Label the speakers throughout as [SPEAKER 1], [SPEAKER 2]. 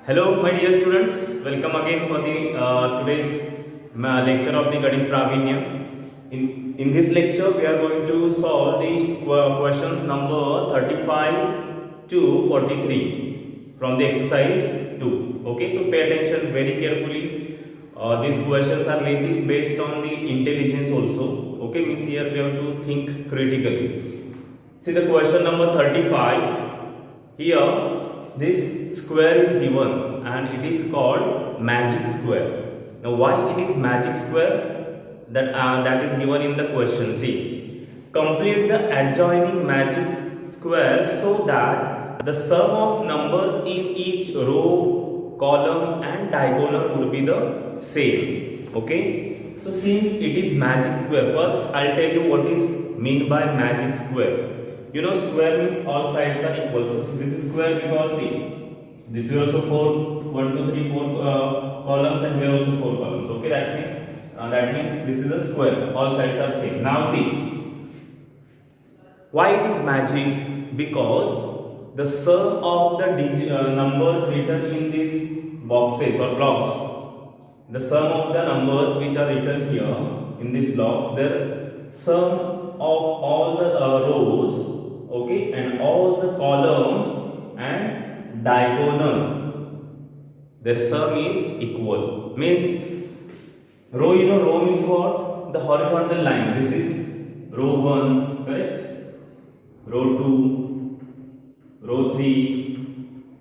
[SPEAKER 1] Hello, my dear students. Welcome again for the today's lecture of the Ganit Pravinya. In this lecture, we are going to solve the question number 35 to 43 from the exercise 2. Okay, so pay attention very carefully. These questions are little based on the intelligence also. Okay, means here we have to think critically. See the question number 35. Here this square is given and it is called magic square. Now why it is magic square? That is given in the question. See, complete the adjoining magic square so that the sum of numbers in each row, column and diagonal would be the same. Okay, so since it is magic square, first I'll tell you what is mean by magic square. You know, square means all sides are equal. So this is square because see, this is also 4, 1, 2, 3, 4 columns, and here also 4 columns. Okay, that means this is a square. All sides are same. Now see, why it is magic? Because the sum of the numbers written in these boxes or blocks, the sum of the numbers which are written here in these blocks, their sum of all the rows, okay, and all the columns and diagonals, their sum is equal. Means row, you know, row means what? The horizontal line. This is row 1, correct? Row 2, row 3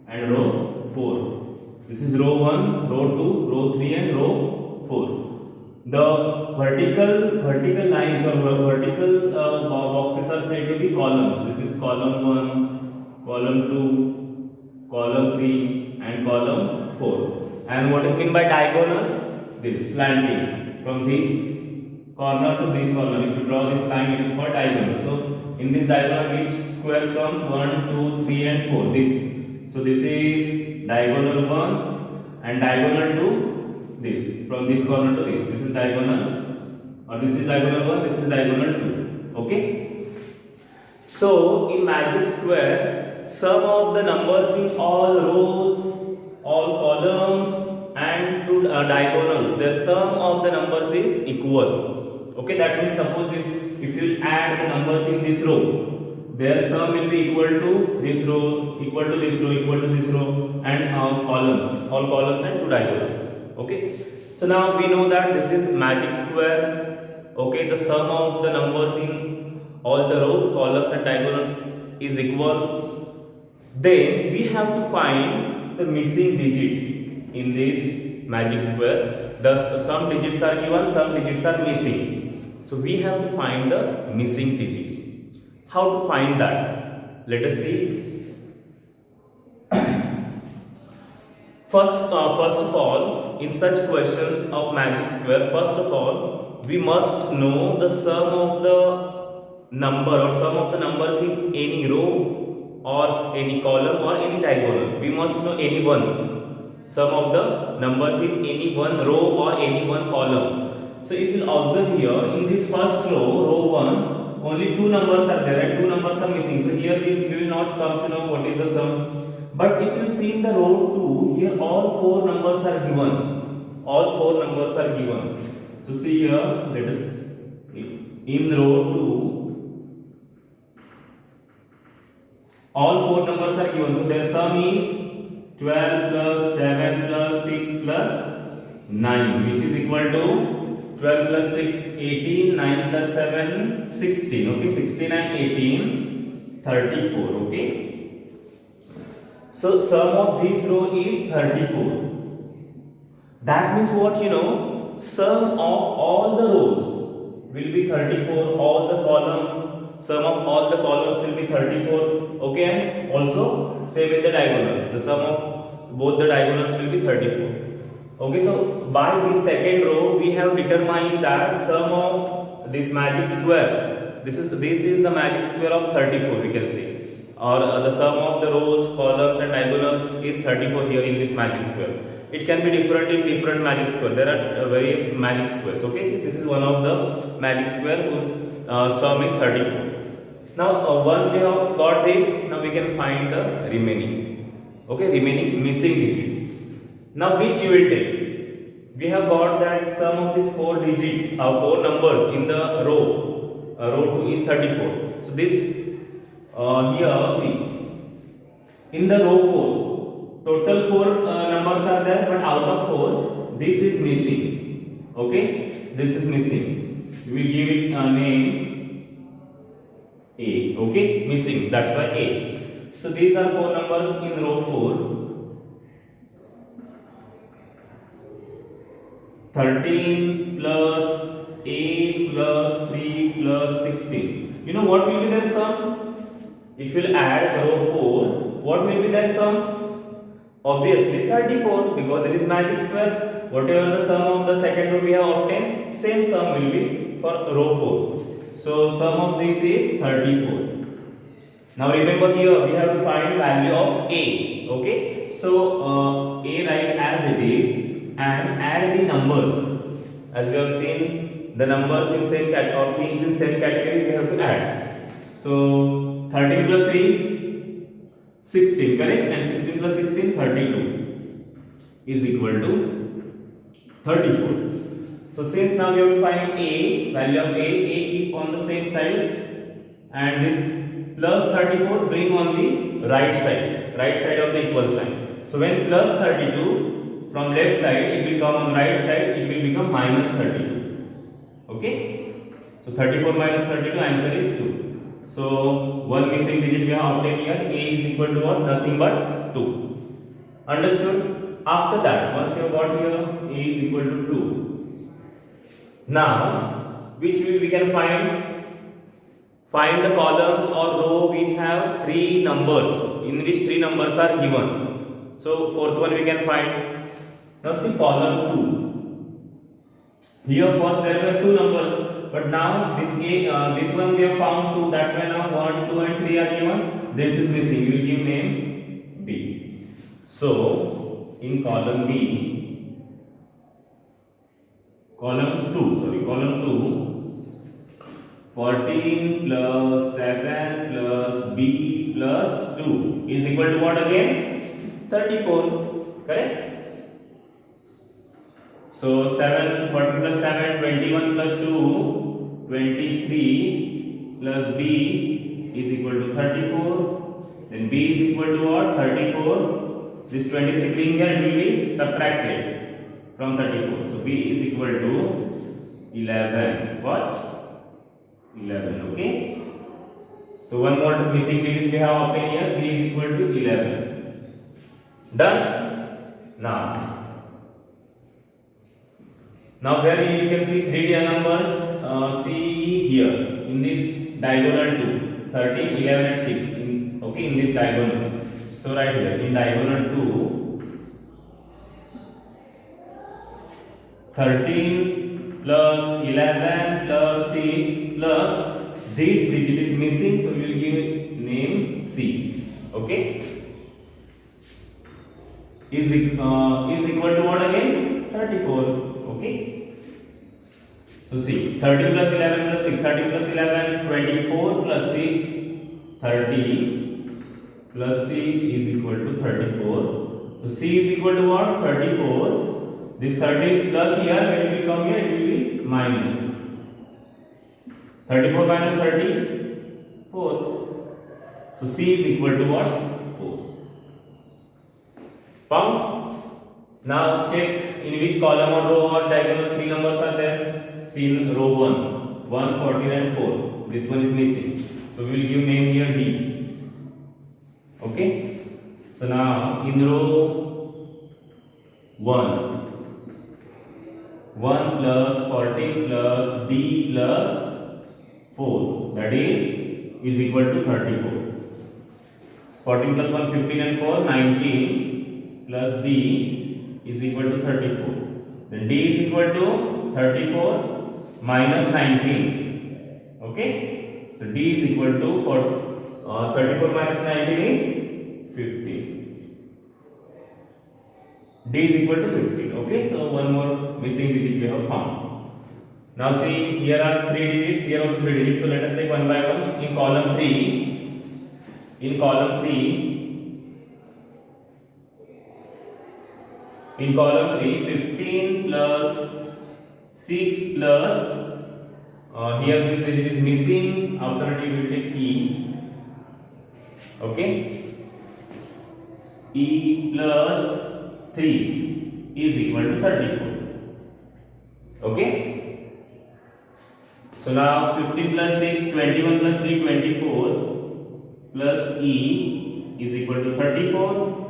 [SPEAKER 1] and row 4. This is row 1, row 2, row 3 and row 4. The vertical lines or vertical boxes are said to be columns. This is column 1, column 2, column 3 and column 4. And what is meant by diagonal? This slanting from this corner to this corner. If you draw this line, it is called diagonal. So in this diagonal, which squares comes 1, 2, 3 and 4. This. So this is diagonal 1 and diagonal 2. This from this corner to this is diagonal, or this is diagonal 1, this is diagonal 2. Okay, so in magic square, sum of the numbers in all rows, all columns and two diagonals, their sum of the numbers is equal. Okay, that means suppose if you add the numbers in this row, their sum will be equal to this row, equal to this row, equal to this row, and all columns and two diagonals. Okay, so now we know that this is magic square. Okay, the sum of the numbers in all the rows, columns and diagonals is equal. Then we have to find the missing digits in this magic square. Thus some digits are given, some digits are missing. So we have to find the missing digits. How to find that? Let us see. First of all, in such questions of magic square, first of all, we must know the sum of the number or sum of the numbers in any row or any column or any diagonal. We must know any one. Sum of the numbers in any one row or any one column. So if you observe here, in this first row 1, only 2 numbers are there and 2 numbers are missing. So here we will not come to know what is the sum. But if you see in the row 2, here all 4 numbers are given. All 4 numbers are given. So see here, let us, in row 2, all 4 numbers are given. So their sum is 12 plus 7 plus 6 plus 9, which is equal to 12 plus 6, 18, 9 plus 7, 16. Okay, 16 and 18, 34. Okay. So sum of this row is 34. That means what, you know, sum of all the rows will be 34, all the columns, sum of all the columns will be 34. Okay, and also same with the diagonal, the sum of both the diagonals will be 34. Okay, so by this second row we have determined that sum of this magic square, this is the magic square of 34, we can say. Or the sum of the rows, columns and diagonals is 34 here in this magic square. It can be different in different magic square. There are various magic squares. Okay, so this is one of the magic square whose sum is 34. Now once we have got this, now we can find the remaining. Okay, remaining missing digits. Now which you will take? We have got that sum of these four digits, four numbers in the row 2 is 34. So this here see, in the row 4 total 4 numbers are there, but out of 4 this is missing. Okay, this is missing. We will give it a name A. Okay, missing, that's why A. So these are 4 numbers in row 4. 13 plus 8 plus 3 plus 16. You know what will be their sum? If you will add row 4, what will be their sum? Obviously 34, because it is magic square. Whatever the sum of the second row we have obtained, same sum will be for row 4. So sum of this is 34. Now remember, here we have to find value of A. Okay, so A write as it is and add the numbers. As you have seen, the numbers in same or things in same category we have to add. So 13 plus 3, 16, correct? And 16 plus 16, 32 is equal to 34. So since now we have to find A, value of A keep on the same side, and this plus 34 bring on the right side of the equal sign. So when plus 32 from left side, it will come on right side, it will become minus 32. Okay, so 34 minus 32, answer is 2. So one missing digit we have obtained here. A is equal to what? Nothing but 2. Understood? After that, once you have got here A is equal to 2, now which we can find the columns or row which have 3 numbers, in which 3 numbers are given. So fourth one we can find. Now see column 2. Here first there were 2 numbers, but now this one we have found 2. That's why now 1, 2 and 3 are given. This is missing. We will give name B. So in column B, column 2, 14 plus 7 plus B plus 2 is equal to what again? 34. Correct? So 14 plus 7, 21 plus 2, 23 plus B is equal to 34. Then B is equal to what? 34. This 23 being here, it will be subtracted from 34. So B is equal to 11. What? 11. Okay. So one more missing digit we have obtained here. B is equal to 11. Done? Now where you can see 3 numbers, see here in this diagonal 2, 13, 11 and 6, okay, in this diagonal. So right here in diagonal 2, 13 plus 11 plus 6 plus this digit is missing, so we will give name C. Okay, is equal to what again? 34. Okay, so see, 13 plus 11 plus 6, 13 plus 11, 24 plus 6, 30 plus C is equal to 34. So C is equal to what? 34. This 30 plus here, when it will come here, it will be minus. 34 minus 30, 4. So C is equal to what? 4. Found? Now check in which column or row or diagonal 3 numbers are there. See in row 1, 1, 14 and 4. This one is missing. So we will give name here D. Okay. So now in row 1, 1 plus 14 plus D plus 4, that is equal to 34. 14 plus 1, 15 and 4, 19 plus D is equal to 34. Then D is equal to 34 minus 19. Okay. So D is equal to 34 minus 19 is 15. D is equal to 15. Okay. So one more missing digit we have found. Now see, here are 3 digits, here also 3 digits. So let us take one by one. In column 3, In column 3, 15 plus 6 plus, here this digit is missing, after it we will take E, okay, E plus 3 is equal to 34, okay. So now 15 plus 6, 21 plus 3, 24 plus E is equal to 34.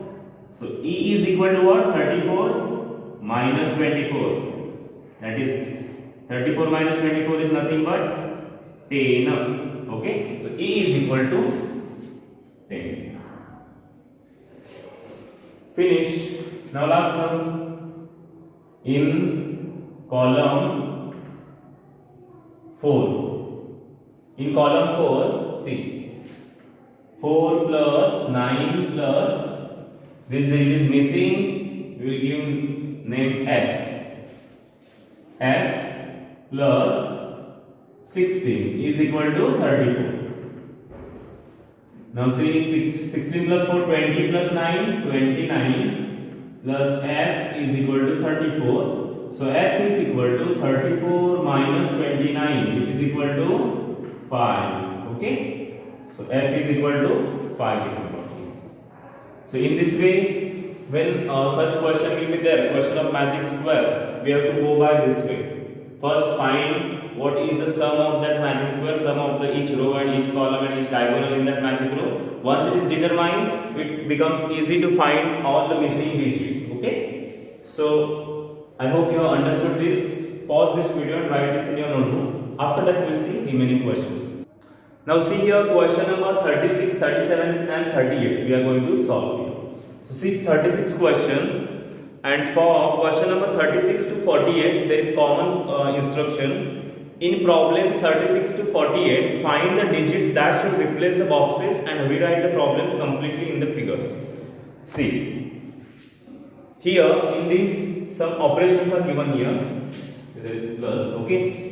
[SPEAKER 1] So E is equal to what? 34 minus 24. That is 34 minus 24 is nothing but 10. Okay. So E is equal to 10. Finish. Now last one. In column 4. In column 4, see. 4 plus 9 plus this digit is missing, we will give name F. F plus 16 is equal to 34. Now see 16 plus 4, 20 plus 9, 29 plus F is equal to 34. So F is equal to 34 minus 29, which is equal to 5. Okay. So F is equal to 5. So in this way, when such question will be there, question of magic square, we have to go by this way. First find what is the sum of that magic square, sum of the each row and each column and each diagonal in that magic row. Once it is determined, it becomes easy to find all the missing digits. Okay. So I hope you have understood this. Pause this video and write this in your notebook. After that, we will see remaining questions. Now see here question number 36, 37 and 38 we are going to solve here. So see 36 question, and for question number 36 to 48 there is common instruction. In problems 36 to 48 find the digits that should replace the boxes and rewrite the problems completely in the figures. See here in these some operations are given here. There is plus, okay.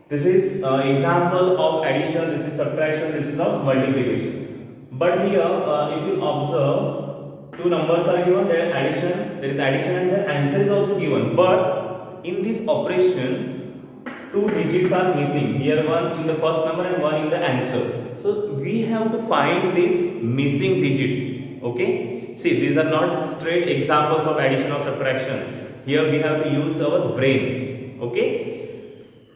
[SPEAKER 1] This is example of addition, this is subtraction, this is of multiplication. But here, if you observe, two numbers are given, there is addition and the answer is also given. But in this operation, two digits are missing. Here one in the first number and one in the answer. So we have to find these missing digits. Okay. See, these are not straight examples of addition or subtraction. Here we have to use our brain. Okay.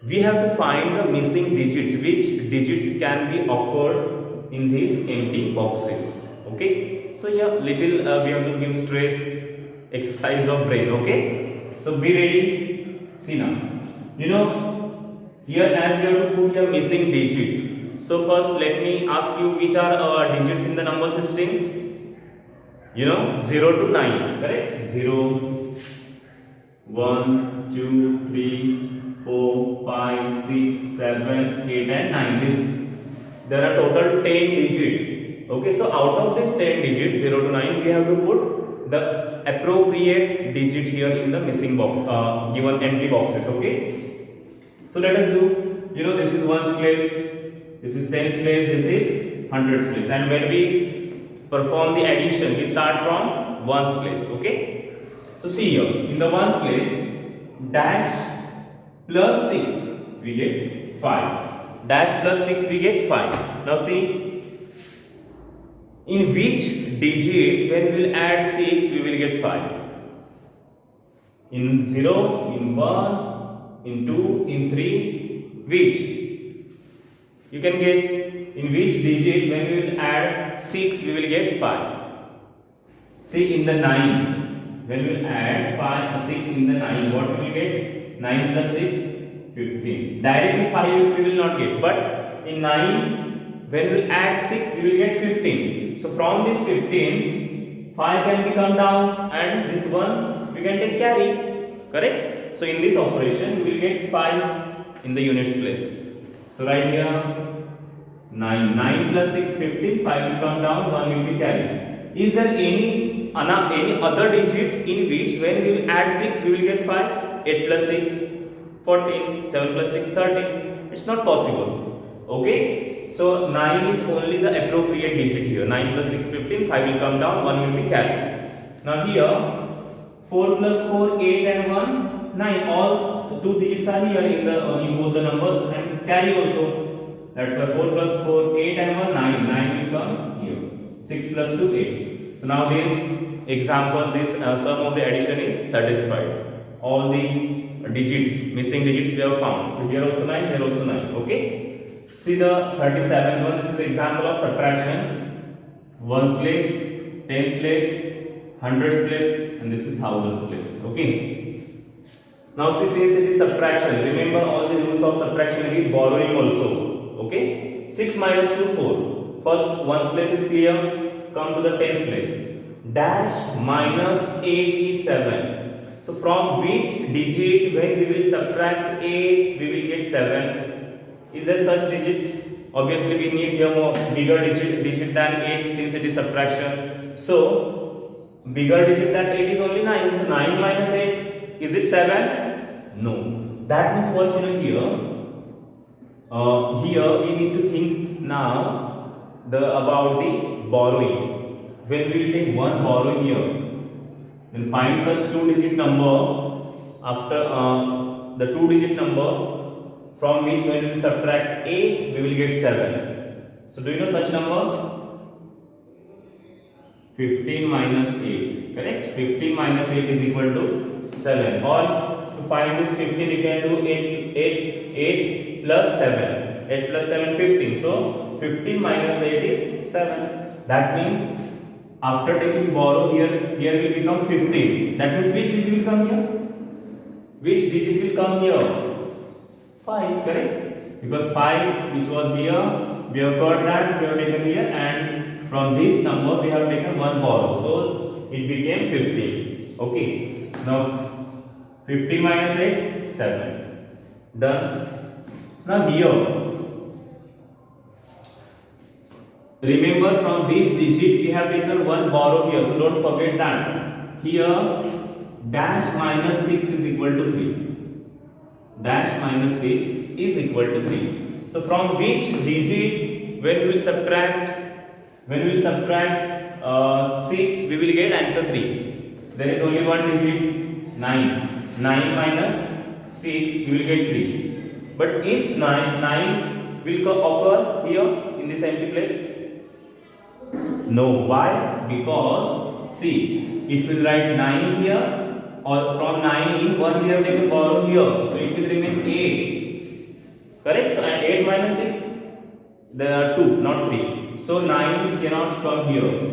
[SPEAKER 1] We have to find the missing digits, which digits can be occurred in these empty boxes. Okay. So here little we have to give stress exercise of brain. Okay. So be ready. See now. You know here as you have to put your missing digits. So first let me ask you which are digits in the number system. You know 0 to 9. Correct. 0, 1, 2, 3. 4, 5, 6, 7, 8 and 9. There are total 10 digits. Okay, so out of these 10 digits 0 to 9 we have to put the appropriate digit here in the missing box, given empty boxes. Okay, so let us do, you know, this is ones place, this is tens place, this is hundreds place, and when we perform the addition we start from ones place. Okay, so see here in the ones place dash plus 6 we get 5, dash plus 6 we get 5. Now see in which digit when we will add 6 we will get 5. In 0, in 1, in 2, in 3, which? You can guess in which digit when we will add 6 we will get 5. See in the 9 when we will add 6 in the 9 what we will get? 9 plus 6, 15. Directly 5 we will not get, but in 9 when we will add 6 we will get 15. So from this 15 5 can be come down and this one we can take carry. Correct? So in this operation we will get 5 in the units place. So right here 9 plus 6 15, 5 will come down, 1 will be carried. Is there any other digit in which when we will add 6 we will get 5? 8 plus 6 14, 7 plus 6 13. It's not possible. Okay, so 9 is only the appropriate digit here. 9 plus 6 15, 5 will come down, 1 will be carried. Now here 4 plus 4, 8 and 1, 9. All two digits are here in both the numbers and carry also. That's why 4 plus 4, 8 and 1, 9. 9 will come here. 6 plus 2, 8. So now this example, this sum of the addition is satisfied. All the digits, missing digits we have found. So here also 9, here also 9. Okay. See the 37th one. This is the example of subtraction. Ones place, tens place, hundreds place, and this is thousands place. Okay. Now see, since it is subtraction, remember all the rules of subtraction with borrowing also. Okay. 6 minus 2, 4. First ones place is clear. Come to the tens place. Dash minus 8 is 7. So from which digit, when we will subtract 8, we will get 7? Is there such digit? Obviously we need here more bigger digit than 8 since it is subtraction. So bigger digit than 8 is only 9. So 9 minus 8, is it 7? No. That means what you know here? Here we need to think now about the borrowing. When we will take one borrow here, then find such two-digit number after the two-digit number from which when we subtract 8, we will get 7. So do you know such number? 15 minus 8, correct? 15 minus 8 is equal to 7. Or to find this 15, you can do 8 plus 7. 8 plus 7, 15. So 15 minus 8 is 7. That means after taking borrow here will become 15. That means which digit will come here? Which digit will come here? 5, correct? Because 5 which was here, we have got that, we have taken here, and from this number we have taken one borrow. So it became 15. Okay. Now 50 minus 8, 7. Done. Now here, remember from this digit we have taken one borrow here, so don't forget that. Here dash minus 6 is equal to 3. Dash minus 6 is equal to 3. So from which digit when we will subtract 6 we will get answer 3. There is only one digit, 9. 9 minus 6 we will get 3. But is 9 will occur here in this empty place? No. Why? Because see, if we write 9 here, or from 9 in 1 we have taken borrow here, so it will remain 8. Correct? So and 8 minus 6, there are 2, not 3. So 9 cannot come here.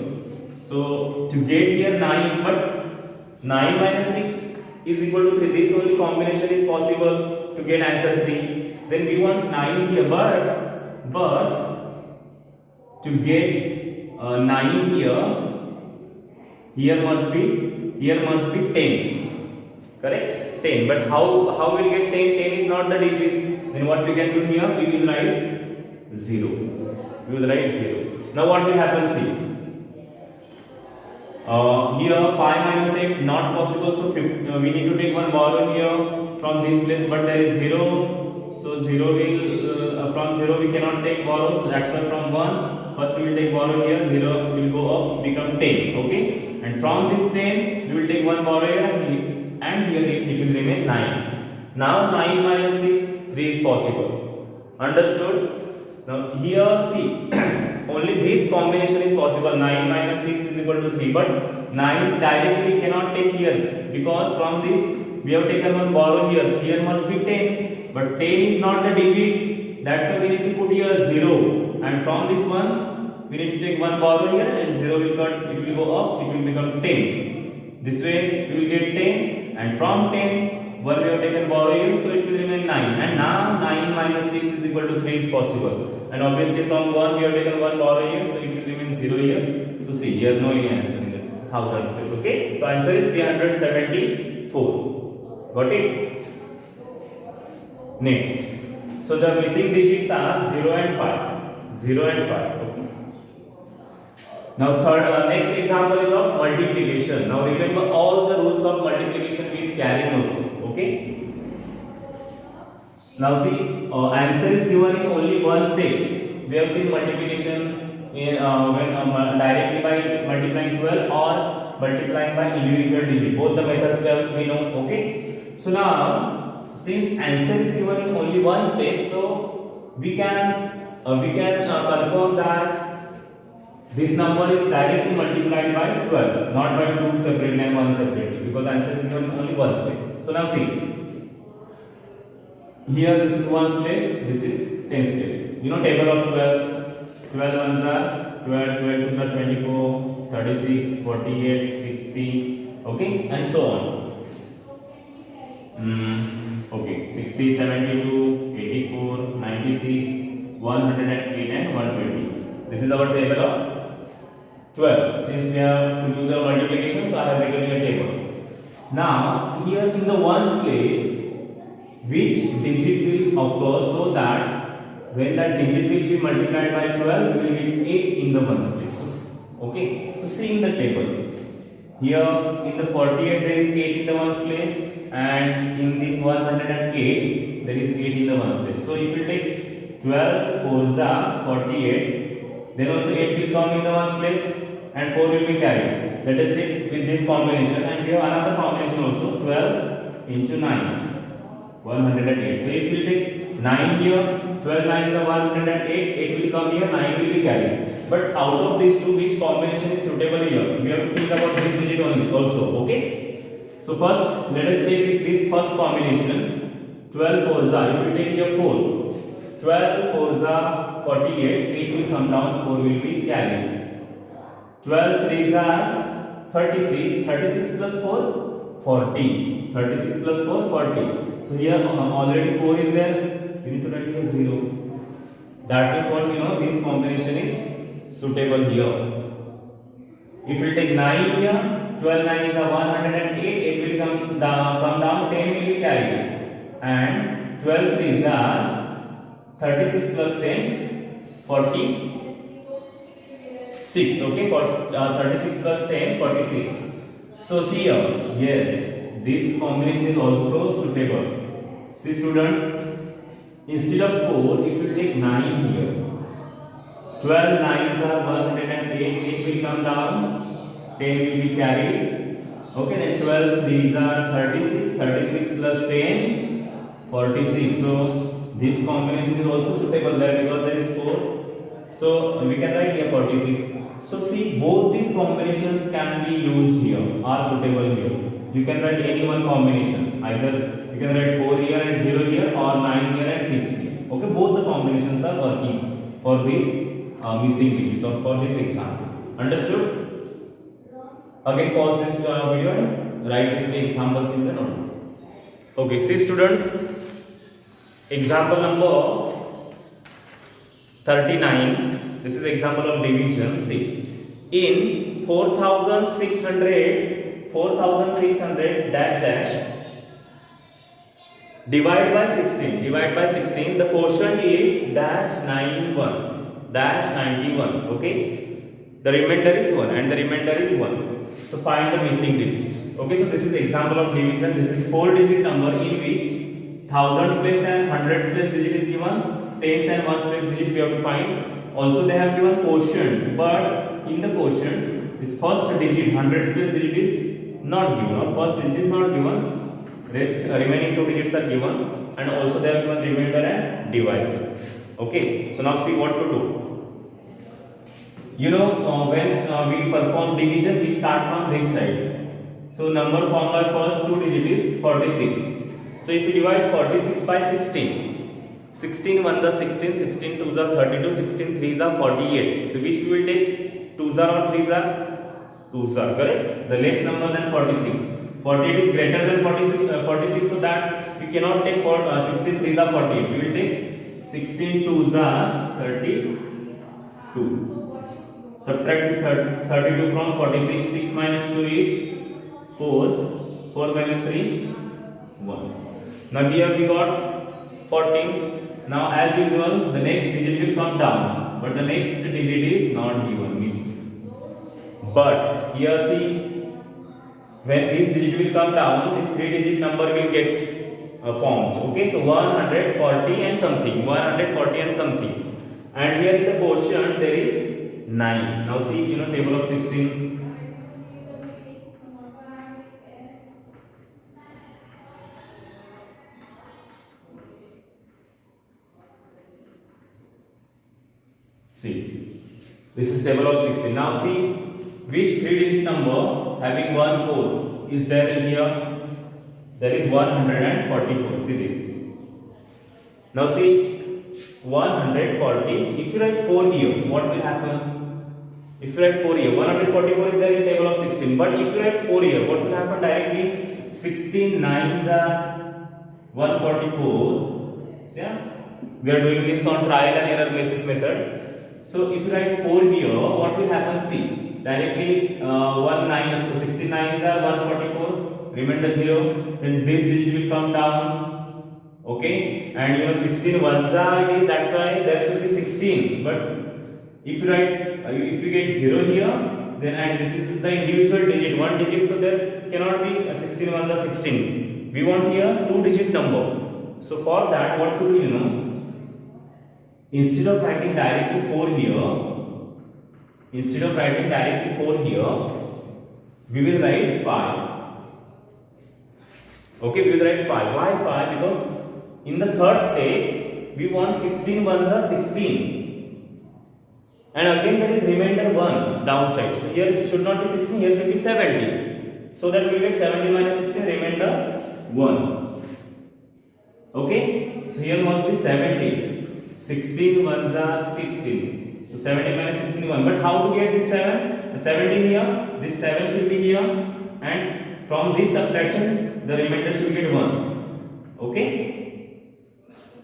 [SPEAKER 1] So to get here 9, but 9 minus 6 is equal to 3. This only combination is possible to get answer 3. Then we want 9 here, but to get 9 here must be 10. Correct? 10. But how will get 10? 10 is not the digit. Then what we can do here? We will write 0. We will write 0. Now what will happen? See. Here 5 minus 8 not possible. So we need to take one borrow here from this place. But there is 0. So 0 will from 0 we cannot take borrow. So that's why from 1 first we will take borrow here. 0 will go up, become 10. Okay. And from this 10 we will take one borrow here. And here it will remain 9. Now 9 minus 6, 3 is possible. Understood? Now here see, only this combination is possible. 9 minus 6 is equal to 3. But 9 directly we cannot take here, because from this we have taken one borrow here. So here must be 10. But 10 is not the digit. That's why we need to put here 0. And from this one we need to take one borrow here, and 0 will cut, it will go up, it will become 10. This way we will get 10. And from 10, 1 we have taken borrow here, so it will remain 9. And now 9 minus 6 is equal to 3 is possible. And obviously from 1 we have taken one borrow here, so it will remain 0 here. So see, here no answer in the third space. Okay, so answer is 374. Got it? Next, so the missing digits are 0 and 5. 0 and 5. Okay. Now next example is of multiplication. Now remember all the rules of multiplication with carrying also. Okay. Now see, answer is given in only one step. We have seen multiplication when directly by multiplying 12 or multiplying by individual digit. Both the methods we know. Okay. So now, since answer is given in only one step, so we can confirm that this number is directly multiplied by 12, not by 2 separately and 1 separately, because answer is given in only one step. So now see, here this is 1's place, this is 10's place. You know table of 12, 12 ones are 12, 12 twos are 24, 36, 48, 60, okay, and so on. Okay, 60, 72, 84, 96, 108 and 120. This is our table of 12. Since we have to do the multiplication, so I have written a table. Now, here in the ones place, which digit will occur so that when that digit will be multiplied by 12, we will get 8 in the ones place. Okay, so see in the table. Here in the 48 there is 8 in the ones place, and in this 108 there is 8 in the ones place. So if you take 12 4s are 48, then also 8 will come in the ones place and 4 will be carried. Let us check with this combination, and we have another combination also, 12 into 9, 108. So if you take 9 here, 12 9s are 108, 8 will come here, 9 will be carried. But out of these two, which combination is suitable here? We have to think about this digit only also, okay? So first, let us check with this first combination, 12 4s are, if you take here 4, 12 4s are 48, 8 will come down, 4 will be carried. 12 3s are 36, 36 plus 4, 40, 36 plus 4, 40. So here already 4 is there, we need to write here 0. That is what we know, this combination is suitable here. If we take 9 here, 12 9s are 108, 8 will come down, 10 will be carried. And 12 3s are 36 plus 10, 46. Okay, for 36 plus 10, 46. So see here, yes, this combination is also suitable. See students, instead of 4, if you take 9 here, 12 9s are 108, 8 will come down, 10 will be carried. Okay, then 12 3s are 36, 36 plus 10, 46. So this combination is also suitable there because there is 4. So we can write here 46. So see, both these combinations can be used here, are suitable here. You can write any one combination, either you can write 4 here and 0 here, or 9 here and 6 here. Okay, both the combinations are working for this missing digits or for this example. Understood? Again pause this video and write these 3 examples in the notebook. Okay, see students, example number 39. This is example of division. See, in 4600 dash dash divide by 16, the quotient is dash 91 dash 91. Okay, the remainder is 1 and the remainder is 1. So find the missing digits. Okay, so this is example of division. This is 4-digit number in which thousands place and hundreds place digit is given, tens and ones place digit we have to find. Also they have given quotient, but in the quotient this first digit, hundreds place digit is not given, or first digit is not given. Rest remaining 2 digits are given, and also they have given remainder and divisor. Okay, so now see what to do. You know, when we perform division, we start from this side. So number formula first 2 digit is 46. So if you divide 46 by 16, 16 ones are 16, 16 twos are 32, 16 threes are 48. So which we will take? 2s are or 3s are? 2s are, correct? The less number than 46. 48 is greater than 46, so that we cannot take 16 threes are 48. We will take 16 twos are 32. Subtract this 32 from 46. 6 minus 2 is 4. 4 minus 3, 1. Now here we got 14. Now as usual, the next digit will come down, but the next digit is not given, missing. But here see, when this digit will come down, this 3-digit number will get formed. Okay, so 140 and something, 140 and something. And here in the quotient there is 9. Now see, you know, table of 16. See, this is table of 16. Now see which 3-digit number having 1 4 is there in here. There is 144. See this. Now see 140. If you write 4 here, what will happen? If you write 4 here, 144 is there in table of 16. But if you write 4 here, what will happen directly? 16 9s are 144. See, yeah? We are doing this on trial and error basis method. So if you write 4 here, what will happen? See, directly 69s are 144. Remainder 0. Then this digit will come down. Okay, and 16 ones are it is, that's why there should be 16. But if you write, if you get 0 here, then and this is the individual digit, one digit, so there cannot be 16 ones are 16. We want here 2-digit number. So for that, what to do? Instead of writing directly 4 here, we will write 5. Okay, we will write 5. Why 5? Because in the third step, we want 16 ones are 16. And again there is remainder 1 downside. So here it should not be 16, here should be 70. So that we will get 70 minus 16, remainder 1. Okay, so here must be 70. 16 ones are 16. So 70 minus 16 is 1. But how to get this 7? 17 here, this 7 should be here. And from this subtraction, the remainder should get 1. Okay.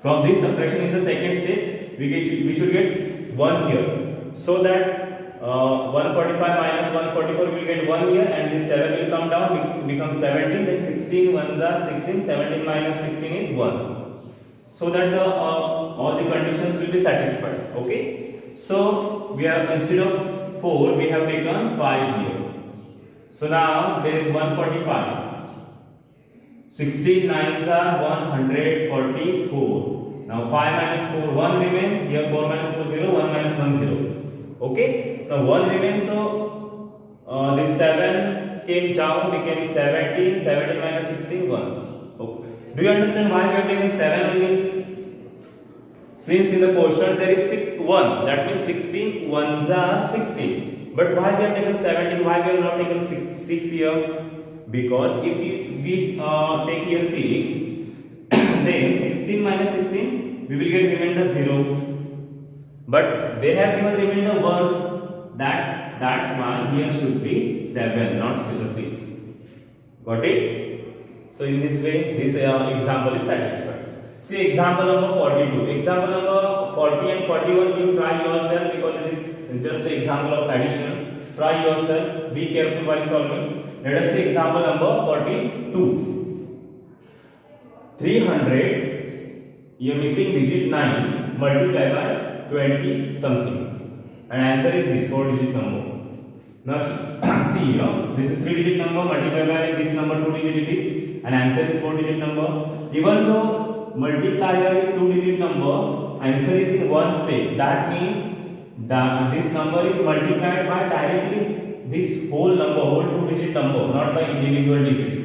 [SPEAKER 1] From this subtraction in the second step, we should get 1 here. So that 145 minus 144 will get 1 here, and this 7 will come down, become 17. Then 16 ones are 16. 17 minus 16 is 1. So that all the conditions will be satisfied. Okay. So we have, instead of 4, we have taken 5 here. So now there is 145. 16 9s are 144. Now 5 minus 4, 1 remain. Here 4 minus 4, 0. 1 minus 1, 0. Okay. Now 1 remains. So this 7 came down, became 17. 17 minus 16, 1. Okay. Do you understand why we have taken 7 only? Since in the quotient there is 1, that means 16 ones are 16. But why we have taken 17? Why we have not taken 6 here? Because if we take here 6, then 16 minus 16, we will get remainder 0. But they have given remainder 1. That's why here should be 7, not 6. Got it? So in this way, this example is satisfied. See example number 42. Example number 40 and 41, you try yourself, because it is just an example of addition. Try yourself. Be careful while solving. Let us see example number 42. 300, you are missing digit 9, multiply by 20 something. And answer is this 4-digit number. Now see here, this is 3-digit number, multiply by this number 2-digit it is, and answer is 4-digit number. Even though multiplier is 2-digit number, answer is in one step. That means that this number is multiplied by directly this whole number, whole 2-digit number, not by individual digits.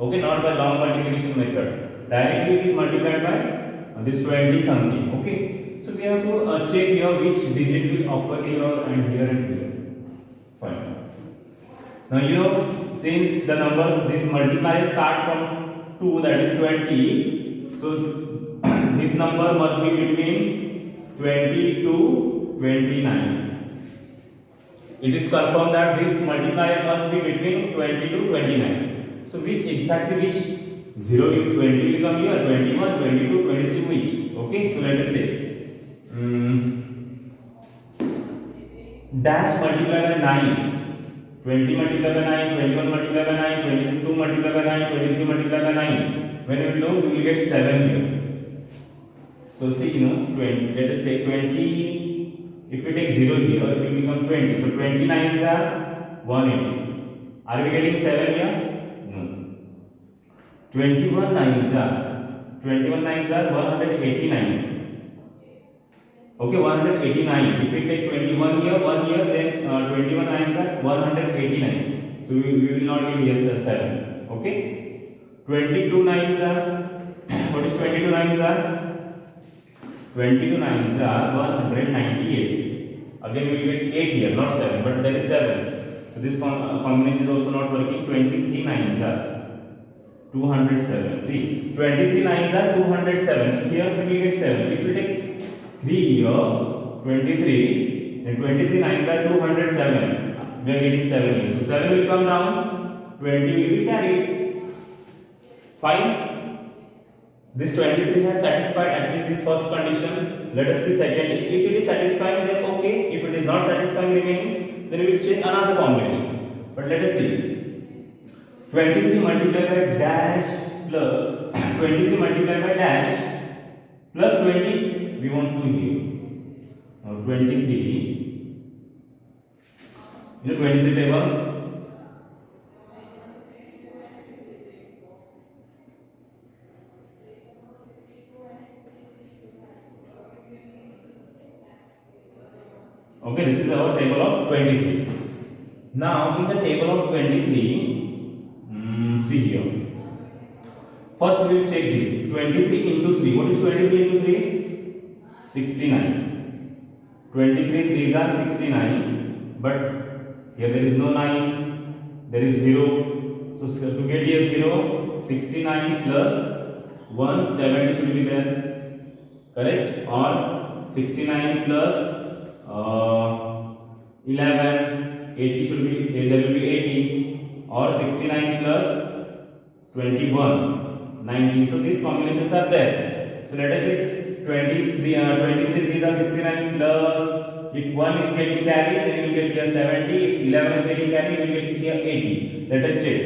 [SPEAKER 1] Okay, not by long multiplication method. Directly it is multiplied by this 20 something. Okay, so we have to check here which digit will occur here and here and here. Fine. Now since the numbers, this multiplier start from 2, that is 20. So this number must be between 20 to 29. It is confirmed that this multiplier must be between 20 to 29. So which 0 20 will come here, 21, 22, 23, which? Okay, so let us say dash multiply by 9, 20 multiply by 9, 21 multiply by 9, 22 multiply by 9, 23 multiply by 9. When we do, we will get 7 here. So see, 20, let us say 20, if we take 0 here, it will become 20. So 29s are 180. Are we getting 7 here? No. 21 9s are 189. Okay, 189. If we take 21 here, 1 here, then 21 9s are 189. So we will not get yes 7. Okay. 22 9s are, what is 22 9s are? 22 9s are 198. Again we will get 8 here, not 7, but there is 7. So this combination is also not working. 23 nines are 207. See, 23 nines are 207. So here we will get 7. If you take 3 here, 23, then 23 nines are 207. We are getting 7 here. So 7 will come down, 20 will be carried. Fine. This 23 has satisfied at least this first condition. Let us see secondly. If it is satisfying, then okay. If it is not satisfying remaining, then we will change another combination. But let us see. 23 multiplied by dash plus 23 multiplied by dash plus 20. We want 2 here. Now 23. You know 23 table. Okay, this is our table of 23. Now, in the table of 23, see here. First, we will check this. 23 into 3. What is 23 into 3? 69. 23 3s are 69. But here there is no 9. There is 0. So, to get here 0, 69 plus 1, 70 should be there. Correct? Or 69 plus 11, 80 should be, there will be 80, or 69 plus 21, 90. So these combinations are there. So let us check 23 3s are 69 plus, if 1 is getting carried, then we will get here 70. If 11 is getting carried, we will get here 80. Let us check.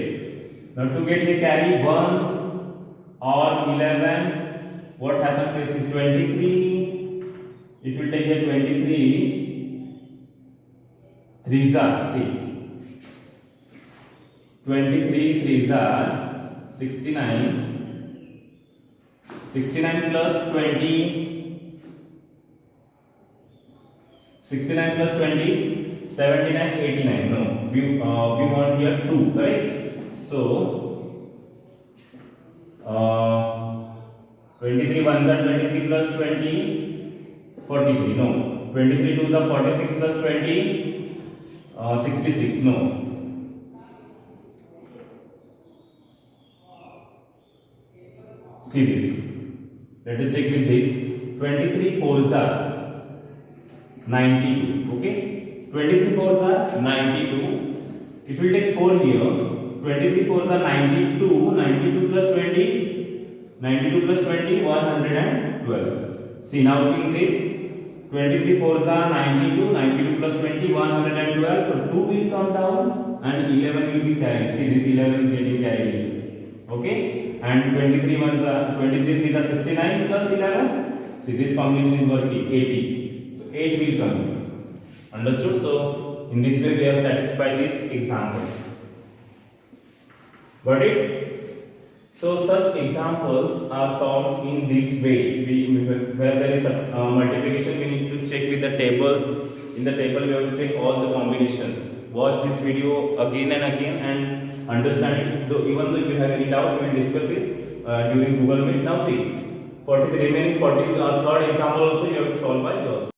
[SPEAKER 1] Now to get here carry 1 or 11, what happens is 23. If you take here 23, 3s are, see, 23 3s are 69, 69 plus 20, 69 plus 20, 79, 89, no, we want here 2, correct? So, 23 ones are 23 plus 20, 43, no. 23 2s are 46 plus 20, 66, no. See this. Let us check with this. 23 4s are 92, okay? 23 4s are 92. If we take 4 here, 23 4s are 92, 92 plus 20, 92 plus 20, 112. See, now seeing this. 23 4s are 92, 92 plus 20, 112. So 2 will come down and 11 will be carried. See, this 11 is getting carried here. Okay? And 23 3s are 69 plus 11. See, this combination is working 80. So 8 will come. Understood? So in this way we have satisfied this example. Got it? So such examples are solved in this way. Where there is a multiplication, we need to check with the tables. In the table, we have to check all the combinations. Watch this video again and again and understand it. Even though you have any doubt, we will discuss it during Google Meet. Now see, for the remaining 40 third example also you have to solve by yourself.